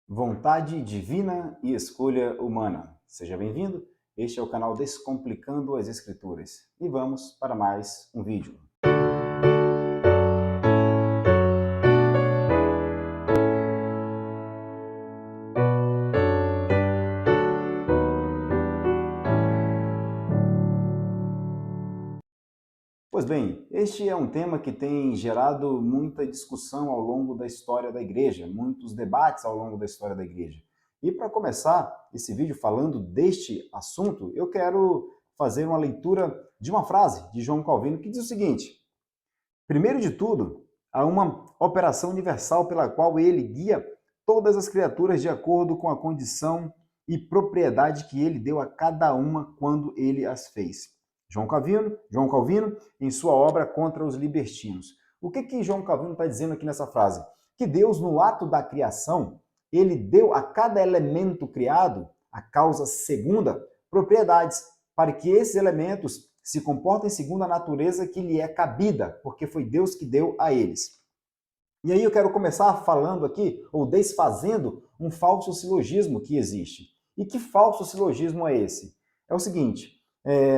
Vontade divina e escolha humana. Seja bem-vindo. Este é o canal Descomplicando as Escrituras. E vamos para mais um vídeo. Pois bem, este é um tema que tem gerado muita discussão ao longo da história da igreja, muitos debates ao longo da história da igreja. E para começar esse vídeo falando deste assunto, eu quero fazer uma leitura de uma frase de João Calvino que diz o seguinte: primeiro de tudo, há uma operação universal pela qual ele guia todas as criaturas de acordo com a condição e propriedade que ele deu a cada uma quando ele as fez. João Calvino, em sua obra Contra os Libertinos. O que João Calvino está dizendo aqui nessa frase? Que Deus, no ato da criação, ele deu a cada elemento criado, a causa segunda, propriedades, para que esses elementos se comportem segundo a natureza que lhe é cabida, porque foi Deus que deu a eles. E aí eu quero começar falando aqui, ou desfazendo, um falso silogismo que existe. E que falso silogismo é esse? É o seguinte,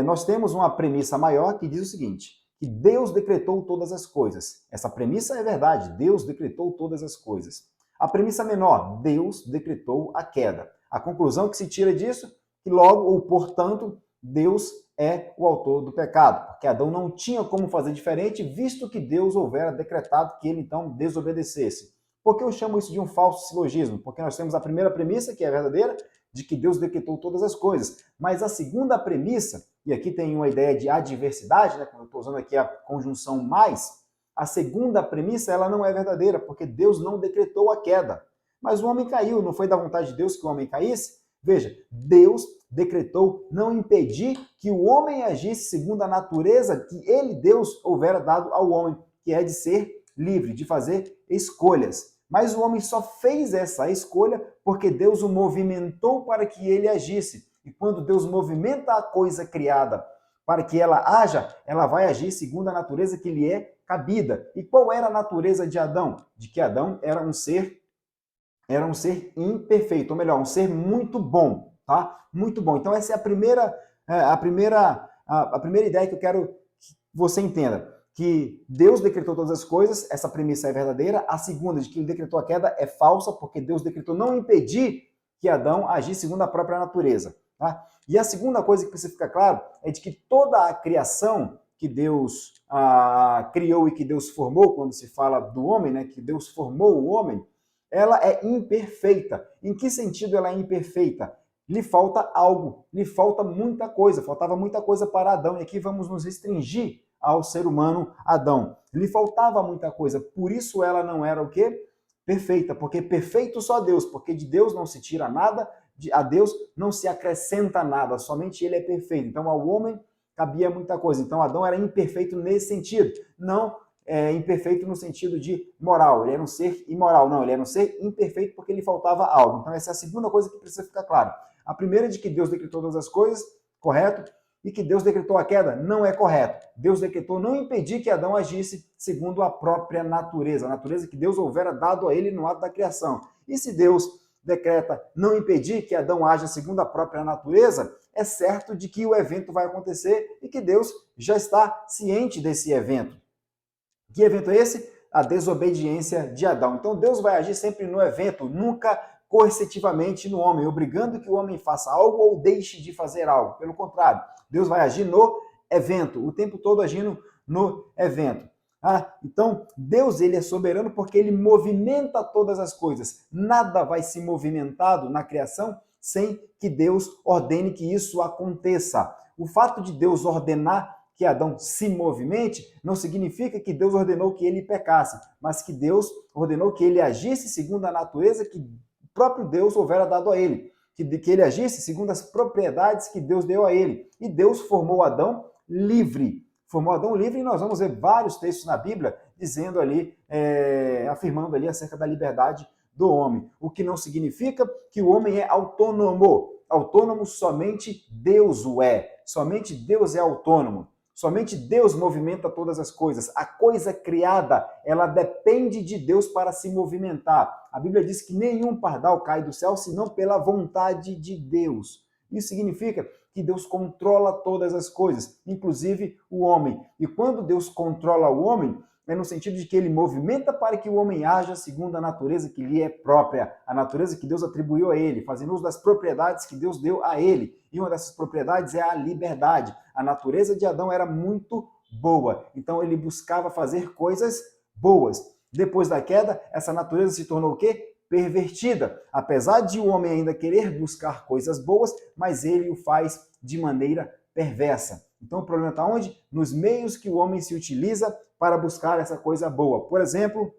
nós temos uma premissa maior que diz o seguinte, que Deus decretou todas as coisas. Essa premissa é verdade, Deus decretou todas as coisas. A premissa menor, Deus decretou a queda. A conclusão que se tira disso, que logo, ou portanto, Deus é o autor do pecado, porque Adão não tinha como fazer diferente, visto que Deus houvera decretado que ele então desobedecesse. Por que eu chamo isso de um falso silogismo? Porque nós temos a primeira premissa, que é verdadeira, de que Deus decretou todas as coisas. Mas a segunda premissa, e aqui tem uma ideia de adversidade, né, quando eu estou usando aqui a conjunção mais, a segunda premissa ela não é verdadeira, porque Deus não decretou a queda. Mas o homem caiu, não foi da vontade de Deus que o homem caísse? Veja, Deus decretou não impedir que o homem agisse segundo a natureza que ele, Deus, houvera dado ao homem, que é de ser livre, de fazer escolhas. Mas o homem só fez essa escolha porque Deus o movimentou para que ele agisse. E quando Deus movimenta a coisa criada para que ela haja, ela vai agir segundo a natureza que lhe é cabida. E qual era a natureza de Adão? De que Adão era um ser imperfeito, ou melhor, um ser muito bom, tá? Muito bom. Então essa é a primeira ideia que eu quero que você entenda, que Deus decretou todas as coisas, essa premissa é verdadeira. A segunda, de que ele decretou a queda, é falsa, porque Deus decretou não impedir que Adão agisse segundo a própria natureza, tá? E a segunda coisa que precisa ficar claro é de que toda a criação que Deus criou e que Deus formou, quando se fala do homem, né, que Deus formou o homem, ela é imperfeita. Em que sentido ela é imperfeita? Lhe falta algo, lhe falta muita coisa, faltava muita coisa para Adão, e aqui vamos nos restringir ao ser humano Adão. Lhe faltava muita coisa, por isso ela não era o quê? Perfeita, porque perfeito só Deus, porque de Deus não se tira nada, a Deus não se acrescenta nada, somente ele é perfeito. Então ao homem cabia muita coisa, então Adão era imperfeito nesse sentido, não imperfeito no sentido de moral, ele era um ser imoral, não, ele era um ser imperfeito porque lhe faltava algo. Então essa é a segunda coisa que precisa ficar clara. A primeira é de que Deus decretou todas as coisas, correto, e que Deus decretou a queda, não é correto. Deus decretou não impedir que Adão agisse segundo a própria natureza, a natureza que Deus houvera dado a ele no ato da criação. E se Deus decreta não impedir que Adão haja segundo a própria natureza, é certo de que o evento vai acontecer e que Deus já está ciente desse evento. Que evento é esse? A desobediência de Adão. Então Deus vai agir sempre no evento, nunca coercitivamente no homem, obrigando que o homem faça algo ou deixe de fazer algo. Pelo contrário, Deus vai agir no evento, o tempo todo agindo no evento. Então, Deus ele é soberano porque ele movimenta todas as coisas. Nada vai se movimentado na criação sem que Deus ordene que isso aconteça. O fato de Deus ordenar que Adão se movimente, não significa que Deus ordenou que ele pecasse, mas que Deus ordenou que ele agisse segundo a natureza que o próprio Deus houvera dado a ele, que ele agisse segundo as propriedades que Deus deu a ele. E Deus formou Adão livre. Formou Adão livre, e nós vamos ver vários textos na Bíblia dizendo ali, afirmando ali acerca da liberdade do homem. O que não significa que o homem é autônomo. Autônomo somente Deus o é. Somente Deus é autônomo. Somente Deus movimenta todas as coisas. A coisa criada, ela depende de Deus para se movimentar. A Bíblia diz que nenhum pardal cai do céu senão pela vontade de Deus. Isso significa que Deus controla todas as coisas, inclusive o homem. E quando Deus controla o homem, é no sentido de que ele movimenta para que o homem haja segundo a natureza que lhe é própria, a natureza que Deus atribuiu a ele, fazendo uso das propriedades que Deus deu a ele. E uma dessas propriedades é a liberdade. A natureza de Adão era muito boa, então ele buscava fazer coisas boas. Depois da queda, essa natureza se tornou o quê? Pervertida. Apesar de o homem ainda querer buscar coisas boas, mas ele o faz de maneira perversa. Então o problema está onde? Nos meios que o homem se utiliza para buscar essa coisa boa. Por exemplo,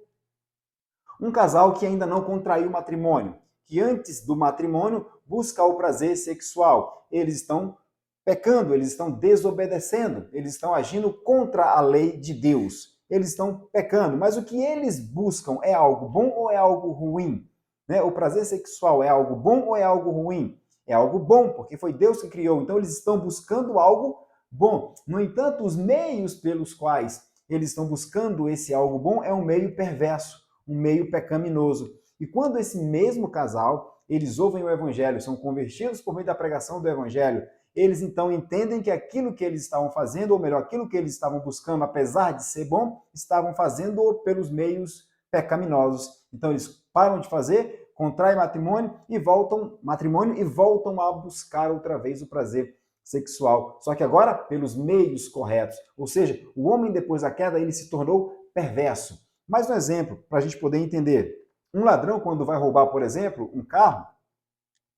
um casal que ainda não contraiu matrimônio, que antes do matrimônio busca o prazer sexual. Eles estão pecando, eles estão desobedecendo, eles estão agindo contra a lei de Deus. Eles estão pecando, mas o que eles buscam é algo bom ou é algo ruim? Né? O prazer sexual é algo bom ou é algo ruim? É algo bom, porque foi Deus que criou, então eles estão buscando algo bom. No entanto, os meios pelos quais eles estão buscando esse algo bom é um meio perverso, um meio pecaminoso. E quando esse mesmo casal, eles ouvem o evangelho, são convertidos por meio da pregação do evangelho, eles então entendem que aquilo que eles estavam fazendo, ou melhor, aquilo que eles estavam buscando, apesar de ser bom, estavam fazendo pelos meios pecaminosos. Então eles param de fazer, contraem matrimônio e voltam a buscar outra vez o prazer sexual. Só que agora pelos meios corretos. Ou seja, o homem depois da queda, ele se tornou perverso. Mais um exemplo, para a gente poder entender. Um ladrão, quando vai roubar, por exemplo, um carro,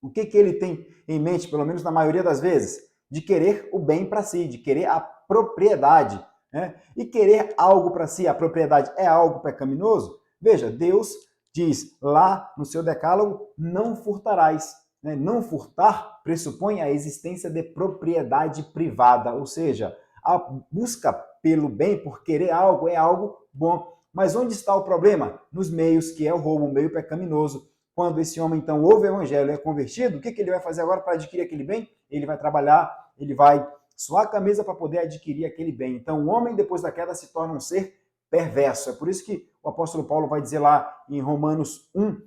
o que ele tem em mente, pelo menos na maioria das vezes? De querer o bem para si, de querer a propriedade. Né? E querer algo para si, a propriedade é algo pecaminoso? Veja, Deus diz lá no seu decálogo, não furtarás. Né? Não furtar pressupõe a existência de propriedade privada, ou seja, a busca pelo bem, por querer algo, é algo bom. Mas onde está o problema? Nos meios, que é o roubo, o meio pecaminoso. Quando esse homem, então, ouve o evangelho e é convertido, o que ele vai fazer agora para adquirir aquele bem? Ele vai trabalhar, ele vai suar a camisa para poder adquirir aquele bem. Então, o homem, depois da queda, se torna um ser perverso. É por isso que o apóstolo Paulo vai dizer lá em Romanos 1,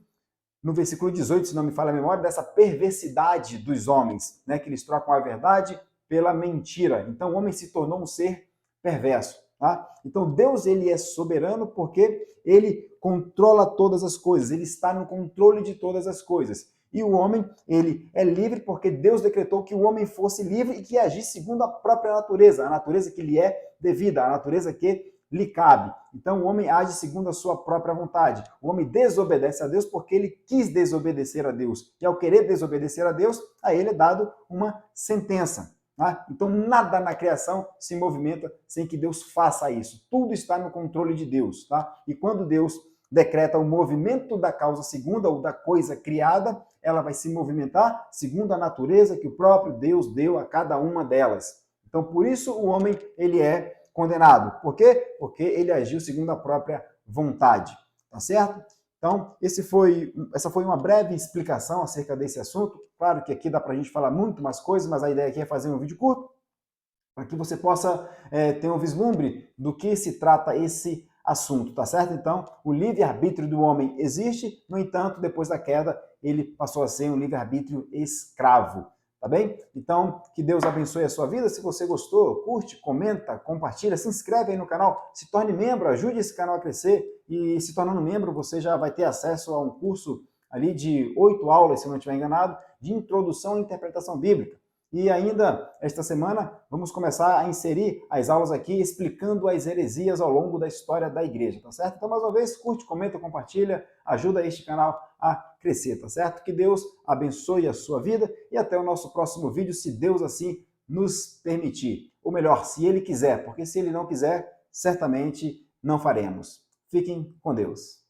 no versículo 18, se não me falha a memória, dessa perversidade dos homens, né? Que eles trocam a verdade pela mentira. Então, o homem se tornou um ser perverso. Tá? Então, Deus ele é soberano porque ele controla todas as coisas, ele está no controle de todas as coisas. E o homem, ele é livre porque Deus decretou que o homem fosse livre e que agisse segundo a própria natureza, a natureza que lhe é devida, a natureza que lhe cabe. Então, o homem age segundo a sua própria vontade. O homem desobedece a Deus porque ele quis desobedecer a Deus. E ao querer desobedecer a Deus, a ele é dado uma sentença. Tá? Então, nada na criação se movimenta sem que Deus faça isso. Tudo está no controle de Deus. Tá? E quando Deus decreta o movimento da causa segunda ou da coisa criada, ela vai se movimentar segundo a natureza que o próprio Deus deu a cada uma delas. Então, por isso, o homem ele é condenado. Por quê? Porque ele agiu segundo a própria vontade. Tá certo? Então, essa foi uma breve explicação acerca desse assunto. Claro que aqui dá para a gente falar muito mais coisas, mas a ideia aqui é fazer um vídeo curto, para que você possa ter um vislumbre do que se trata esse assunto, tá certo? Então, o livre-arbítrio do homem existe, no entanto, depois da queda, ele passou a ser um livre-arbítrio escravo, tá bem? Então, que Deus abençoe a sua vida. Se você gostou, curte, comenta, compartilha, se inscreve aí no canal, se torne membro, ajude esse canal a crescer e se tornando membro, você já vai ter acesso a um curso ali de 8 aulas, se não estiver enganado, de introdução à interpretação bíblica. E ainda, esta semana, vamos começar a inserir as aulas aqui explicando as heresias ao longo da história da igreja, tá certo? Então, mais uma vez, curte, comenta, compartilha, ajuda este canal a crescer, tá certo? Que Deus abençoe a sua vida e até o nosso próximo vídeo, se Deus assim nos permitir. Ou melhor, se Ele quiser, porque se Ele não quiser, certamente não faremos. Fiquem com Deus.